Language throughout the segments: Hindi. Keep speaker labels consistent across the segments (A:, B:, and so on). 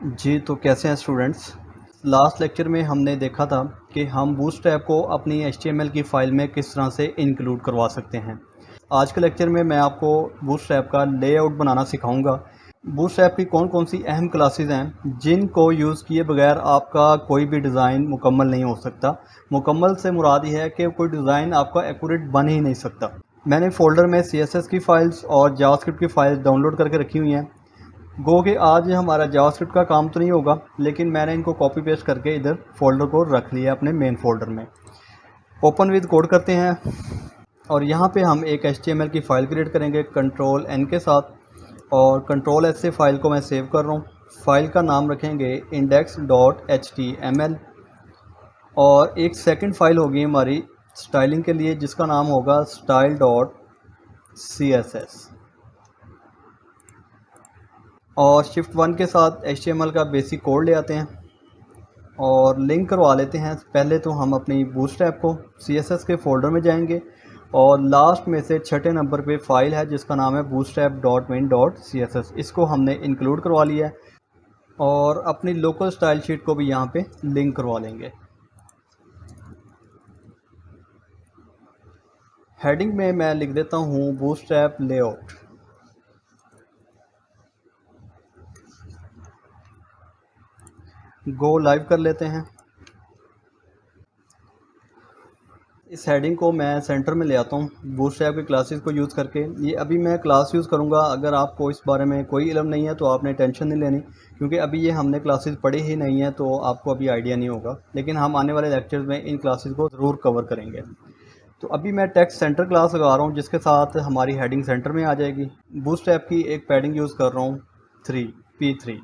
A: जी, तो कैसे हैं स्टूडेंट्स? लास्ट लेक्चर में हमने देखा था कि हम बूटस्ट्रैप को अपनी एचटीएमएल की फ़ाइल में किस तरह से इंक्लूड करवा सकते हैं। आज के लेक्चर में मैं आपको बूटस्ट्रैप का लेआउट बनाना सिखाऊंगा। बूटस्ट्रैप की कौन-कौन सी अहम क्लासेस हैं जिनको यूज़ किए बगैर आपका कोई भी डिज़ाइन मुकम्मल नहीं हो सकता। मुकम्मल से मुराद ये है कि कोई डिज़ाइन आपका एक्यूरेट बन ही नहीं सकता। मैंने फ़ोल्डर में सीएसएस की फ़ाइल्स और जावास्क्रिप्ट की फ़ाइल्स डाउनलोड करके रखी हुई हैं। गो कि आज हमारा जावास्क्रिप्ट का काम तो नहीं होगा, लेकिन मैंने इनको कॉपी पेस्ट करके इधर फोल्डर को रख लिया अपने मेन फोल्डर में। ओपन विद कोड करते हैं और यहाँ पे हम एक HTML की फ़ाइल क्रिएट करेंगे कंट्रोल N के साथ, और कंट्रोल S से फ़ाइल को मैं सेव कर रहा हूँ। फ़ाइल का नाम रखेंगे index.html और एक सेकंड फ़ाइल होगी हमारी स्टाइलिंग के लिए जिसका नाम होगा style.css, और शिफ्ट 1 के साथ HTML का बेसिक कोड ले आते हैं और लिंक करवा लेते हैं। पहले तो हम अपनी बूटस्ट्रैप को CSS के फोल्डर में जाएंगे और लास्ट में से छठे नंबर पे फाइल है जिसका नाम है bootstrap.min.css, इसको हमने इंक्लूड करवा लिया है और अपनी लोकल स्टाइल शीट को भी यहाँ पे लिंक करवा लेंगे। हेडिंग में मैं लिख देता हूँ बूटस्ट्रैप लेआउट। गो लाइव कर लेते हैं। इस हेडिंग को मैं सेंटर में ले आता हूँ बूटस्ट्रैप की क्लासेस को यूज़ करके। ये अभी मैं क्लास यूज़ करूँगा। अगर आपको इस बारे में कोई इल्म नहीं है तो आपने टेंशन नहीं लेनी, क्योंकि अभी ये हमने क्लासेस पढ़ी ही नहीं है तो आपको अभी आइडिया नहीं होगा, लेकिन हम आने वाले लेक्चर्स में इन क्लासेस को ज़रूर कवर करेंगे। तो अभी मैं टेक्स्ट सेंटर क्लास लगा रहा हूँ जिसके साथ हमारी हेडिंग सेंटर में आ जाएगी। बूटस्ट्रैप की एक पैडिंग यूज़ कर रहा हूँ P3,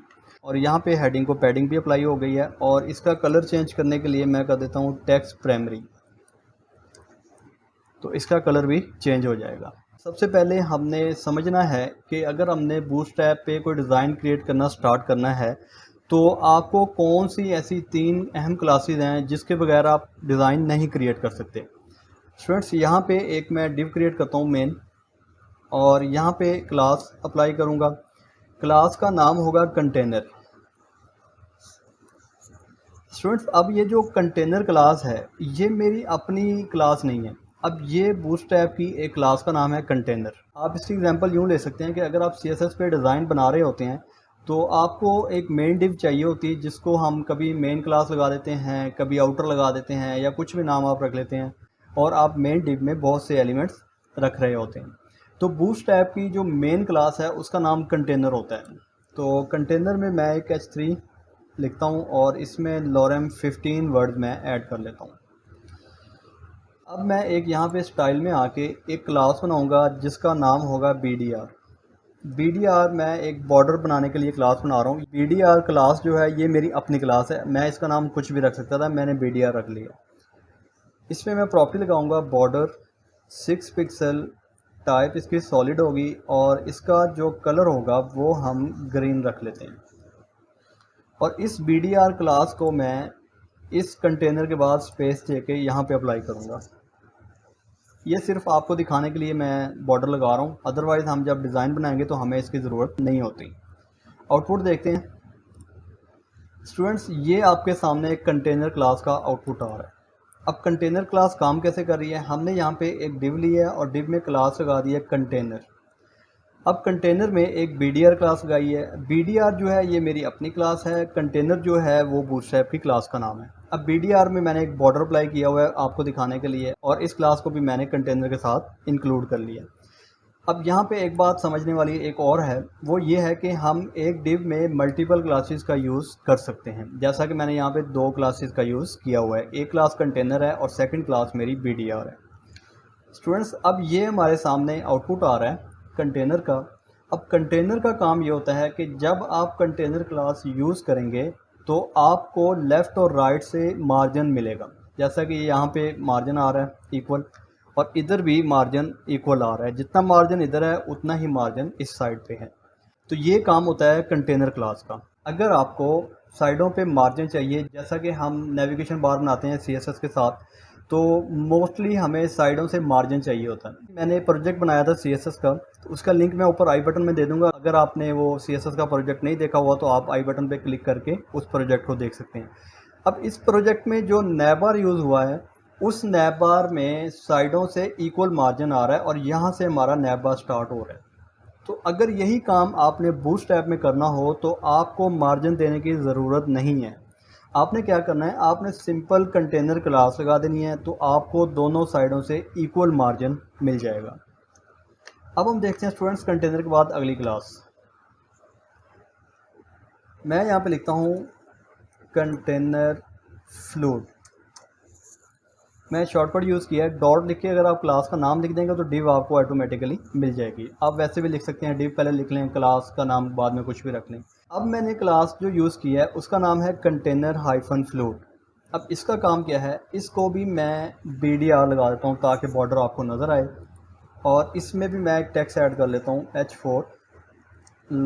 A: और यहाँ पे हेडिंग को पैडिंग भी अप्लाई हो गई है और इसका कलर चेंज करने के लिए मैं कर देता हूँ टेक्स्ट प्राइमरी, तो इसका कलर भी चेंज हो जाएगा। सबसे पहले हमने समझना है कि अगर हमने बूटस्ट्रैप पे कोई डिज़ाइन क्रिएट करना स्टार्ट करना है तो आपको कौन सी ऐसी 3 अहम क्लासेस हैं जिसके बगैर आप डिज़ाइन नहीं क्रिएट कर सकते। स्टूडेंट्स, यहाँ पे एक मैं डिव क्रिएट करता हूँ मेन, और यहाँ पे क्लास अप्लाई करूँगा। क्लास का नाम होगा कंटेनर। स्टूडेंट्स, अब ये जो कंटेनर क्लास है ये मेरी अपनी क्लास नहीं है। अब ये बूटस्ट्रैप की एक क्लास का नाम है कंटेनर। आप इसकी एग्जांपल यूँ ले सकते हैं कि अगर आप CSS पे डिज़ाइन बना रहे होते हैं तो आपको एक मेन डिव चाहिए होती है जिसको हम कभी मेन क्लास लगा देते हैं, कभी आउटर लगा देते हैं, या कुछ भी नाम आप रख लेते हैं, और आप मेन डिव में बहुत से एलिमेंट्स रख रहे होते हैं। तो बूटस्ट्रैप की जो मेन क्लास है उसका नाम कंटेनर होता है। तो कंटेनर में मैं एक H3 लिखता हूँ और इसमें लॉरेम 15 वर्ड मैं ऐड कर लेता हूँ। अब मैं एक यहाँ पे स्टाइल में आके एक क्लास बनाऊँगा जिसका नाम होगा BDR। मैं एक बॉर्डर बनाने के लिए क्लास बना रहा हूँ। BDR क्लास जो है ये मेरी अपनी क्लास है, मैं इसका नाम कुछ भी रख सकता था, मैंने BDR रख लिया। इसमें मैं प्रॉपर्टी लगाऊंगा बॉर्डर 6 पिक्सल, टाइप इसकी सॉलिड होगी और इसका जो कलर होगा वो हम ग्रीन रख लेते हैं। और इस BDR क्लास को मैं इस कंटेनर के बाद स्पेस देके यहाँ पे अप्लाई करूँगा। ये सिर्फ आपको दिखाने के लिए मैं बॉर्डर लगा रहा हूँ, अदरवाइज़ हम जब डिज़ाइन बनाएंगे तो हमें इसकी ज़रूरत नहीं होती। आउटपुट देखते हैं। स्टूडेंट्स, ये आपके सामने एक कंटेनर क्लास का आउटपुट आ रहा है। अब कंटेनर क्लास काम कैसे कर रही है, हमने यहाँ पे एक डिव लिया है और डिव में क्लास लगा दी है कंटेनर। अब कंटेनर में एक BDR क्लास लगाई है। BDR जो है ये मेरी अपनी क्लास है, कंटेनर जो है वो बूटस्ट्रैप की क्लास का नाम है। अब BDR में मैंने एक बॉर्डर अप्लाई किया हुआ है आपको दिखाने के लिए, और इस क्लास को भी मैंने कंटेनर के साथ इंक्लूड कर लिया। अब यहाँ पे एक बात समझने वाली एक और है, वो ये है कि हम एक डिव में मल्टीपल क्लासेस का यूज़ कर सकते हैं। जैसा कि मैंने यहाँ पे 2 क्लासेस का यूज़ किया हुआ है, एक क्लास कंटेनर है और सेकंड क्लास मेरी BDR है। स्टूडेंट्स, अब ये हमारे सामने आउटपुट आ रहा है कंटेनर का। अब कंटेनर का काम ये होता है कि जब आप कंटेनर क्लास यूज़ करेंगे तो आपको लेफ़्ट और राइट से मार्जिन मिलेगा। जैसा कि यहाँ पे मार्जिन आ रहा है इक्वल, और इधर भी मार्जिन इक्वल आ रहा है। जितना मार्जिन इधर है उतना ही मार्जिन इस साइड पे है। तो ये काम होता है कंटेनर क्लास का। अगर आपको साइडों पे मार्जिन चाहिए, जैसा कि हम नेविगेशन बार बनाते हैं CSS के साथ, तो मोस्टली हमें साइडों से मार्जिन चाहिए होता है। मैंने प्रोजेक्ट बनाया था CSS का, तो उसका लिंक मैं ऊपर आई बटन में दे दूंगा। अगर आपने वो CSS का प्रोजेक्ट नहीं देखा हुआ तो आप आई बटन पे क्लिक करके उस प्रोजेक्ट को देख सकते हैं। अब इस प्रोजेक्ट में जो नैव बार यूज़ हुआ है, उस नैव बार में साइडों से इक्वल मार्जिन आ रहा है और यहाँ से हमारा नैव बार स्टार्ट हो रहा है। तो अगर यही काम आपने बूटस्ट्रैप में करना हो तो आपको मार्जिन देने की ज़रूरत नहीं है। आपने क्या करना है, आपने सिंपल कंटेनर क्लास लगा देनी है, तो आपको दोनों साइडों से इक्वल मार्जिन मिल जाएगा। अब हम देखते हैं स्टूडेंट्स कंटेनर के बाद अगली क्लास। मैं यहाँ पे लिखता हूँ कंटेनर फ्लूइड। मैं शॉर्टकट यूज़ किया है, डॉट लिख के अगर आप क्लास का नाम लिख देंगे तो डिव आपको ऑटोमेटिकली मिल जाएगी। आप वैसे भी लिख सकते हैं, डिव पहले लिख लें, क्लास का नाम बाद में कुछ भी रख लें। अब मैंने क्लास जो यूज़ किया है उसका नाम है कंटेनर हाइफन फ्लूइड। अब इसका काम क्या है, इसको भी मैं BDR लगा देता हूँ ताकि बॉर्डर आपको नज़र आए, और इसमें भी मैं एक टेक्स्ट ऐड कर लेता हूँ H4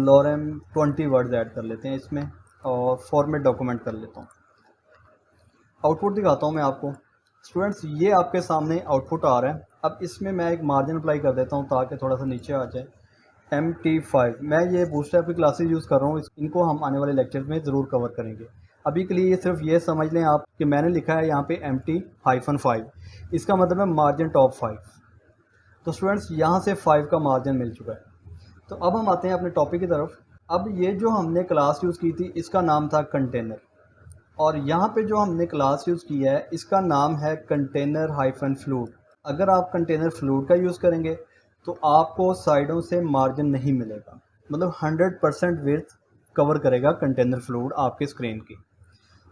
A: लॉरेम 20 वर्ड्स ऐड कर लेते हैं इसमें, और फॉर्मेट डॉक्यूमेंट कर लेता हूँ। आउटपुट दिखाता हूँ मैं आपको। स्टूडेंट्स, ये आपके सामने आउटपुट आ रहा है। अब इसमें मैं एक मार्जिन अप्लाई कर देता हूँ ताकि थोड़ा सा नीचे आ जाए। MT5 मैं ये बूटस्ट्रैप की क्लासेस यूज़ कर रहा हूँ, इनको हम आने वाले लेक्चर्स में ज़रूर कवर करेंगे। अभी के लिए सिर्फ ये समझ लें आप कि मैंने लिखा है यहाँ पे MT-5, इसका मतलब है मार्जिन टॉप 5। तो स्टूडेंट्स, यहाँ से 5 का मार्जिन मिल चुका है। तो अब हम आते हैं अपने टॉपिक की तरफ। अब ये जो हमने क्लास यूज़ की थी इसका नाम था कंटेनर, और यहाँ पे जो हमने क्लास यूज़ किया है इसका नाम है कंटेनर हाइफन फ्लूइड। अगर आप कंटेनर फ्लूइड का यूज़ करेंगे तो आपको साइडों से मार्जिन नहीं मिलेगा, मतलब 100% विड्थ कवर करेगा कंटेनर फ्लूइड आपके स्क्रीन की।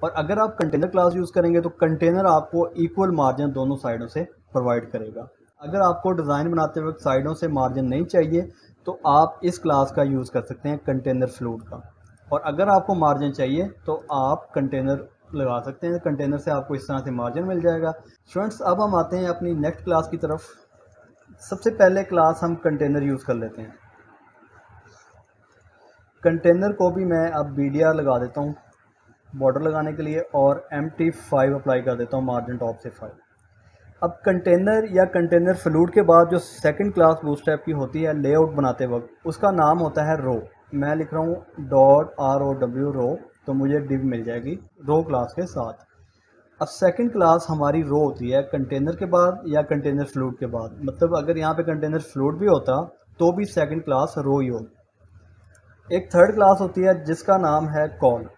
A: और अगर आप कंटेनर क्लास यूज़ करेंगे तो कंटेनर आपको इक्वल मार्जिन दोनों साइडों से प्रोवाइड करेगा। अगर आपको डिज़ाइन बनाते वक्त साइडों से मार्जिन नहीं चाहिए तो आप इस क्लास का यूज़ कर सकते हैं, कंटेनर फ्लूइड का। और अगर आपको मार्जिन चाहिए तो आप कंटेनर लगा सकते हैं, कंटेनर से आपको इस तरह से मार्जिन मिल जाएगा। स्टूडेंट्स, अब हम आते हैं अपनी नेक्स्ट क्लास की तरफ। सबसे पहले क्लास हम कंटेनर यूज़ कर लेते हैं। कंटेनर को भी मैं अब BDR लगा देता हूँ बॉर्डर लगाने के लिए, और MT5 अप्लाई कर देता हूँ मार्जिन टॉप से 5। अब कंटेनर या कंटेनर फ्लूइड के बाद जो सेकंड क्लास बूटस्ट्रैप की होती है लेआउट बनाते वक्त, उसका नाम होता है रो। मैं लिख रहा हूँ .ROW रो, तो मुझे डिव मिल जाएगी रो क्लास के साथ। अब सेकंड क्लास हमारी रो होती है कंटेनर के बाद या कंटेनर फ्लूइड के बाद, मतलब अगर यहाँ पे कंटेनर फ्लूइड भी होता तो भी सेकंड क्लास रो ही होगी। एक थर्ड क्लास होती है जिसका नाम है कॉल।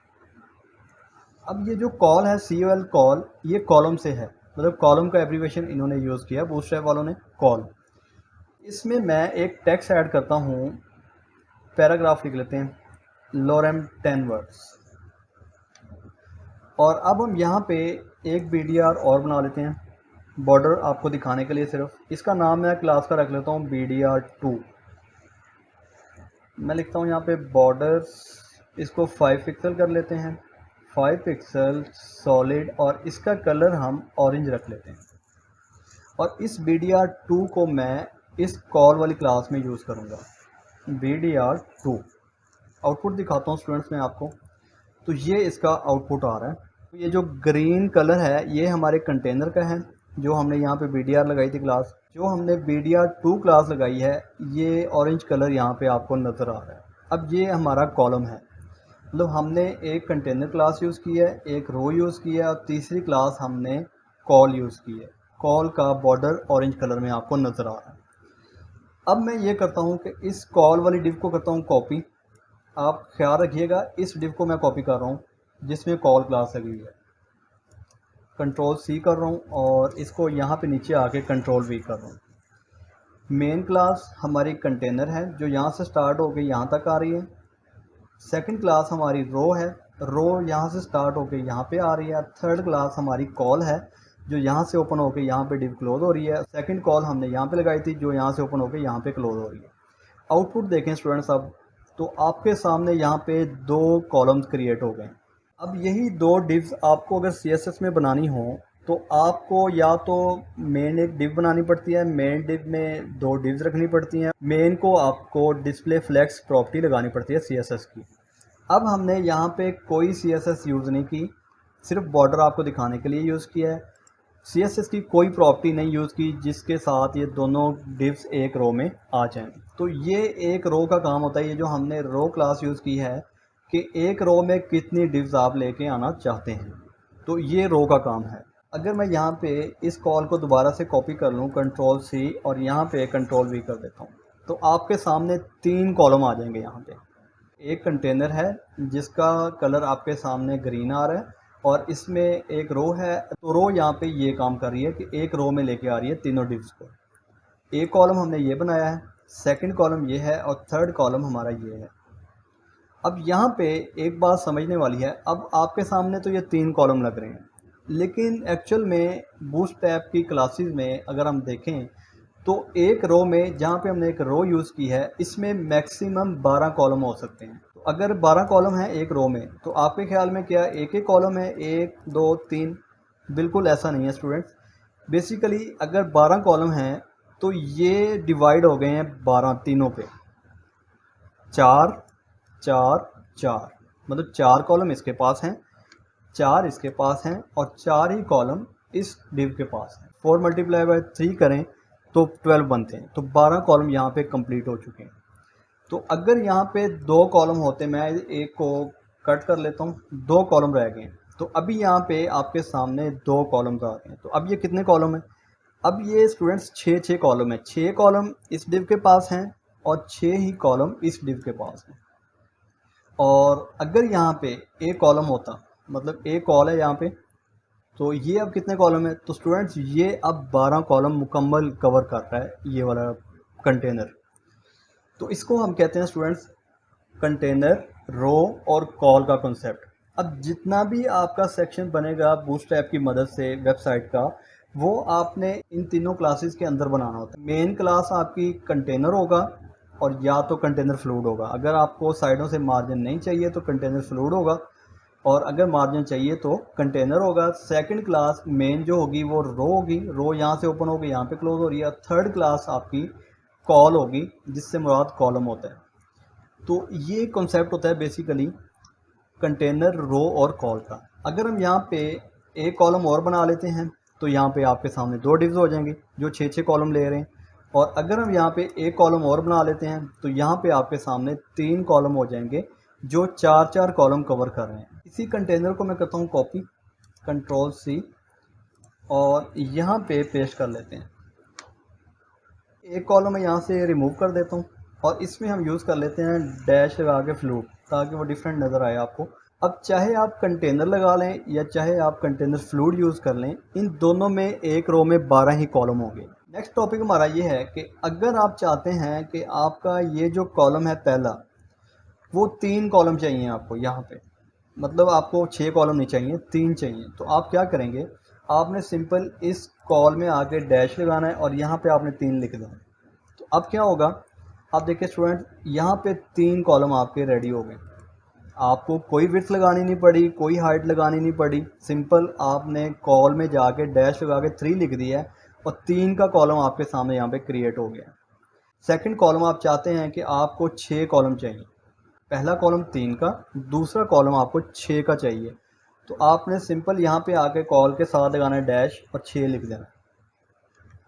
A: अब ये जो कॉल है COL कॉल, ये कॉलम से है, मतलब कॉलम का एब्रीविएशन इन्होंने यूज़ किया बूटस्ट्रैप वालों ने, कॉल। इसमें मैं एक टेक्स्ट ऐड करता हूँ, पैराग्राफ लिख लेते हैं, लॉरेम 10 वर्ड्स। और अब हम यहाँ पे एक BDR और बना लेते हैं बॉर्डर आपको दिखाने के लिए सिर्फ। इसका नाम मैं क्लास का रख लेता हूँ BDR2। मैं लिखता हूँ यहाँ पे बॉर्डर्स, इसको 5 पिक्सल कर लेते हैं, 5 पिक्सल सॉलिड, और इसका कलर हम ऑरेंज रख लेते हैं। और इस BDR2 को मैं इस कॉल वाली क्लास में यूज़ करूँगा, BDR2। आउटपुट दिखाता हूँ स्टूडेंट्स मैं आपको। तो ये इसका आउटपुट आ रहा है। तो ये जो ग्रीन कलर है ये हमारे कंटेनर का है जो हमने यहाँ पे BDR लगाई थी क्लास। जो हमने BDR2 क्लास लगाई है ये ऑरेंज कलर यहाँ पे आपको नज़र आ रहा है। अब ये हमारा कॉलम है, मतलब हमने एक कंटेनर क्लास यूज़ की है, एक रो यूज़ किया है, और तीसरी क्लास हमने कॉल यूज़ की है। कॉल का बॉर्डर ऑरेंज कलर में आपको नज़र आ रहा है। अब मैं ये करता हूँ कि इस कॉल वाली डिव को करता हूँ कॉपी। आप ख्याल रखिएगा, इस डिव को मैं कॉपी कर रहा हूँ जिसमें कॉल क्लास लगी हुई है। Ctrl+C कर रहा हूँ और इसको यहाँ पे नीचे आके Ctrl+V कर रहा हूँ। मेन क्लास हमारी कंटेनर है जो यहाँ से स्टार्ट होकर यहाँ तक आ रही है। सेकंड क्लास हमारी रो है, रो यहाँ से स्टार्ट होकर यहाँ पे आ रही है। थर्ड क्लास हमारी कॉल है जो यहाँ से ओपन होकर यहाँ पे डिव क्लोज हो रही है। सेकंड कॉल हमने यहाँ पे लगाई थी जो यहाँ से ओपन होकर यहाँ पे क्लोज हो रही है। आउटपुट देखें स्टूडेंट्स, अब तो आपके सामने यहाँ पे 2 कॉलम्स क्रिएट हो गए। अब यही 2 डिव्स आपको अगर CSS में बनानी हो तो आपको या तो मेन एक डिव बनानी पड़ती है, मेन डिव में 2 डिव्स रखनी पड़ती हैं। मेन को आपको डिस्प्ले फ्लेक्स प्रॉपर्टी लगानी पड़ती है CSS की। अब हमने यहाँ पे कोई CSS यूज़ नहीं की, सिर्फ बॉर्डर आपको दिखाने के लिए यूज़ किया है। CSS की कोई प्रॉपर्टी नहीं यूज़ की जिसके साथ ये दोनों डिव्स एक रो में आ जाएं। तो ये एक रो का काम होता है, ये जो हमने रो क्लास यूज़ की है कि एक रो में कितनी डिव्स आप लेके आना चाहते हैं, तो ये रो का काम है। अगर मैं यहाँ पे इस कॉल को दोबारा से कॉपी कर लूँ कंट्रोल C और यहाँ पे कंट्रोल V कर देता हूँ, तो आपके सामने 3 कॉलम आ जाएंगे। यहाँ पे एक कंटेनर है जिसका कलर आपके सामने ग्रीन आ रहा है और इसमें एक रो है, तो रो यहाँ पे ये काम कर रही है कि एक रो में लेके आ रही है तीनों डिव्स को। एक कॉलम हमने ये बनाया है, सेकंड कॉलम ये है और थर्ड कॉलम हमारा ये है। अब यहाँ पे एक बात समझने वाली है, अब आपके सामने तो ये 3 कॉलम लग रहे हैं, लेकिन एक्चुअल में बूटस्ट्रैप की क्लासेस में अगर हम देखें तो एक रो में, जहाँ पे हमने एक रो यूज़ की है, इसमें मैक्सिमम 12 कॉलम हो सकते हैं। तो अगर 12 कॉलम है एक रो में, तो आपके ख्याल में क्या एक ही कॉलम है, 1 2 3? बिल्कुल ऐसा नहीं है स्टूडेंट्स। बेसिकली अगर 12 कॉलम हैं तो ये डिवाइड हो गए हैं 12 तीनों पे, 4 4 4, मतलब 4 कॉलम इसके पास हैं, 4 इसके पास हैं और 4 ही कॉलम इस डिव के पास हैं। 4 मल्टीप्लाई बाय 3 करें तो 12 बनते हैं, तो 12 कॉलम यहाँ पे कंप्लीट हो चुके हैं। तो अगर यहाँ पे 2 कॉलम होते, मैं एक को कट कर लेता हूँ, 2 कॉलम रह गए हैं, तो अभी यहाँ पे आपके सामने 2 कॉलम्स आ गए हैं। तो अब ये कितने कॉलम हैं? अब ये स्टूडेंट्स 6 कॉलम है, 6 कॉलम इस डिव के पास हैं और 6 ही कॉलम इस डिव के पास हैं। और अगर यहाँ पे एक कॉलम होता, मतलब एक कॉल है यहाँ पे, तो ये अब कितने कॉलम है? तो स्टूडेंट्स ये अब 12 कॉलम मुकम्मल कवर कर रहा है ये वाला कंटेनर। तो इसको हम कहते हैं स्टूडेंट्स कंटेनर, रो और कॉल का कॉन्सेप्ट। अब जितना भी आपका सेक्शन बनेगा बूटस्ट्रैप की मदद से वेबसाइट का, वो आपने इन तीनों क्लासेस के अंदर बनाना होता है। मेन क्लास आपकी कंटेनर होगा और या तो कंटेनर फ्लूइड होगा। अगर आपको साइडों से मार्जिन नहीं चाहिए तो कंटेनर फ्लूइड होगा, और अगर मार्जिन चाहिए तो कंटेनर होगा। सेकंड क्लास मेन जो होगी वो रो होगी, रो यहाँ से ओपन होगी यहाँ पे क्लोज हो रही है। थर्ड क्लास आपकी कॉल होगी, जिससे मुराद कॉलम होता है। तो ये कॉन्सेप्ट होता है बेसिकली कंटेनर, रो और कॉल का। अगर हम यहाँ पे एक कॉलम और बना लेते हैं तो यहाँ पे आपके सामने 2 डिव्स हो जाएंगे जो 6 कॉलम ले रहे हैं। और अगर हम यहाँ पे एक कॉलम और बना लेते हैं तो यहाँ पे आपके सामने 3 कॉलम हो जाएंगे जो 4 कॉलम कवर कर रहे हैं। इसी कंटेनर को मैं करता हूँ कॉपी, कंट्रोल C, और यहाँ पे पेस्ट कर लेते हैं। एक कॉलम मैं यहाँ से रिमूव कर देता हूँ और इसमें हम यूज़ कर लेते हैं डैश लगा के फ्लूट, ताकि वो डिफरेंट नज़र आए आपको। अब चाहे आप कंटेनर लगा लें या चाहे आप कंटेनर फ्लूट यूज़ कर लें, इन दोनों में एक रो में 12 ही कॉलम होंगे। नेक्स्ट टॉपिक हमारा ये है कि अगर आप चाहते हैं कि आपका ये जो कॉलम है पहला, वो 3 कॉलम चाहिए आपको यहाँ पे, मतलब आपको 6 कॉलम नहीं चाहिए, 3 चाहिए, तो आप क्या करेंगे? आपने सिंपल इस कॉल में आके डैश लगाना है और यहाँ पे आपने 3 लिख देना है। तो अब क्या होगा? आप देखिए स्टूडेंट, यहाँ पे 3 कॉलम आपके रेडी हो गए। आपको कोई विड्थ लगानी नहीं पड़ी, कोई हाइट लगानी नहीं पड़ी, सिंपल आपने कॉल में जाके डैश लगा के 3 लिख दिया है और 3 का कॉलम आपके सामने यहाँ पे क्रिएट हो गया। सेकंड कॉलम आप चाहते हैं कि आपको 6 कॉलम चाहिए, पहला कॉलम 3 का, दूसरा कॉलम आपको 6 का चाहिए, तो आपने सिंपल यहाँ पे आके कॉल के साथ लगाना है डैश और 6 लिख देना।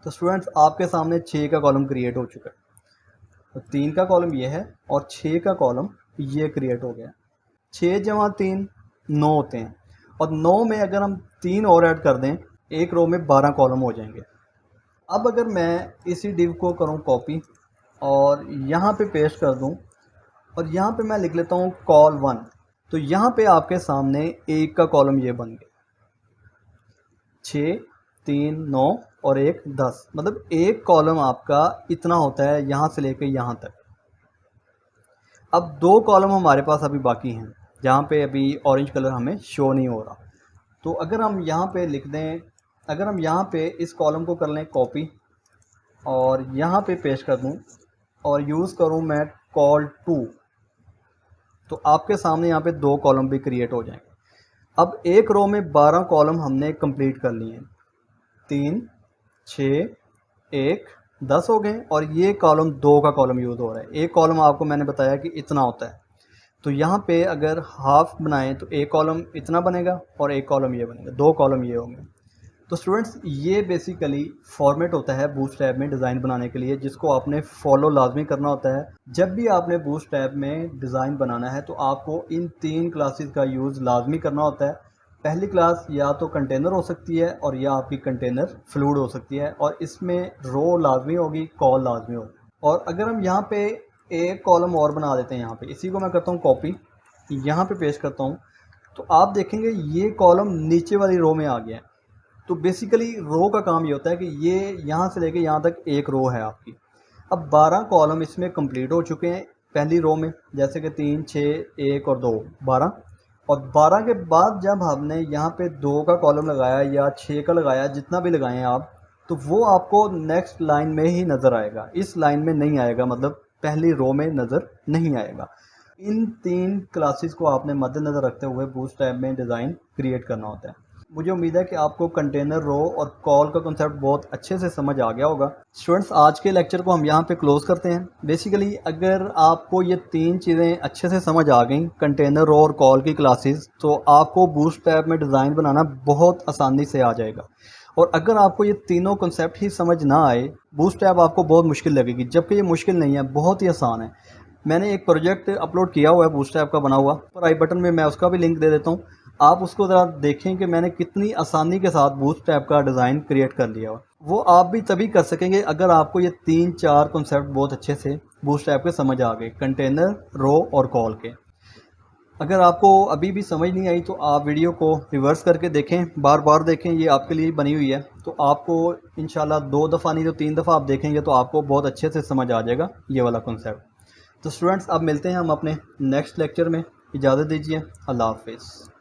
A: तो स्टूडेंट्स आपके सामने 6 का कॉलम क्रिएट हो चुका है। तो 3 का कॉलम ये है और 6 का कॉलम ये क्रिएट हो गया। 6 जमा 3 9 होते हैं, और 9 में अगर हम 3 और ऐड कर दें, एक रो में 12 कॉलम हो जाएंगे। अब अगर मैं इसी डिव को करूँ कॉपी और यहाँ पे पेस्ट कर दूँ और यहाँ पे मैं लिख लेता हूँ कॉल 1, तो यहाँ पे आपके सामने एक का कॉलम ये बन गया। 6 3 9 और 1 10, मतलब एक कॉलम आपका इतना होता है यहाँ से लेके यहाँ तक। अब 2 कॉलम हमारे पास अभी बाकी हैं, जहाँ पे अभी ऑरेंज कलर हमें शो नहीं हो रहा। तो अगर हम यहाँ पे लिख दें, अगर हम यहाँ पे इस कॉलम को कर लें कॉपी और यहाँ पे पेस्ट कर दूँ और यूज़ करूँ मैं कॉल 2, तो आपके सामने यहाँ पे 2 कॉलम भी क्रिएट हो जाएंगे। अब एक रो में 12 कॉलम हमने कंप्लीट कर लिए हैं, 3 6 1 10 हो गए, और ये कॉलम 2 का कॉलम यूज़ हो रहा है। एक कॉलम आपको मैंने बताया कि इतना होता है, तो यहाँ पे अगर हाफ बनाएं तो एक कॉलम इतना बनेगा और एक कॉलम ये बनेगा, 2 कॉलम ये होंगे। तो स्टूडेंट्स ये बेसिकली फॉर्मेट होता है बूटस्ट्रैप में डिज़ाइन बनाने के लिए, जिसको आपने फॉलो लाजमी करना होता है। जब भी आपने बूटस्ट्रैप में डिज़ाइन बनाना है तो आपको इन 3 क्लासेस का यूज़ लाजमी करना होता है। पहली क्लास या तो कंटेनर हो सकती है और या आपकी कंटेनर फ्लूइड हो सकती है, और इसमें रो लाजमी होगी, कॉल लाजमी होगी। और अगर हम यहाँ पे एक कॉलम और बना देते हैं, यहाँ पे इसी को मैं करता हूँ कॉपी, यहाँ पे पेस्ट करता हूँ, तो आप देखेंगे ये कॉलम नीचे वाली रो में आ गया है। तो बेसिकली रो का काम ये होता है कि ये यहाँ से लेके यहाँ तक एक रो है आपकी। अब 12 कॉलम इसमें कंप्लीट हो चुके हैं पहली रो में, जैसे कि 3, 6, 1 और 2, 12। और 12 के बाद जब हमने यहाँ पे 2 का कॉलम लगाया या 6 का लगाया, जितना भी लगाएं आप, तो वो आपको नेक्स्ट लाइन में ही नज़र आएगा, इस लाइन में नहीं आएगा, मतलब पहली रो में नज़र नहीं आएगा। इन 3 क्लासेस को आपने मद्देनज़र रखते हुए बूटस्ट्रैप में डिज़ाइन क्रिएट करना होता है। मुझे उम्मीद है कि आपको कंटेनर, रो और कॉल का कॉन्सेप्ट बहुत अच्छे से समझ आ गया होगा। स्टूडेंट्स, आज के लेक्चर को हम यहाँ पे क्लोज़ करते हैं। बेसिकली अगर आपको ये 3 चीज़ें अच्छे से समझ आ गई, कंटेनर, रो और कॉल की क्लासेस, तो आपको बूटस्ट्रैप में डिज़ाइन बनाना बहुत आसानी से आ जाएगा। और अगर आपको ये तीनों कॉन्सेप्ट ही समझ ना आए, बूटस्ट्रैप आपको बहुत मुश्किल लगेगी, जबकि ये मुश्किल नहीं है, बहुत ही आसान है। मैंने एक प्रोजेक्ट अपलोड किया हुआ है बूटस्ट्रैप का बना हुआ, पर आई बटन में मैं उसका भी लिंक दे देता हूँ। आप उसको ज़रा देखें कि मैंने कितनी आसानी के साथ बूटस्ट्रैप का डिज़ाइन क्रिएट कर लिया हुआ। वो आप भी तभी कर सकेंगे अगर आपको ये 3-4 कॉन्सेप्ट बहुत अच्छे से बूटस्ट्रैप के समझ आ गए, कंटेनर, रो और कॉल के। अगर आपको अभी भी समझ नहीं आई तो आप वीडियो को रिवर्स करके देखें, बार बार देखें, ये आपके लिए बनी हुई है। तो आपको इंशाल्लाह 2 दफ़ा नहीं तो 3 दफ़ा आप देखेंगे तो आपको बहुत अच्छे से समझ आ जाएगा ये वाला कॉन्सेप्ट। तो स्टूडेंट्स, अब मिलते हैं हम अपने नेक्स्ट लेक्चर में। इजाज़त दीजिए। अल्लाह हाफ़िज़।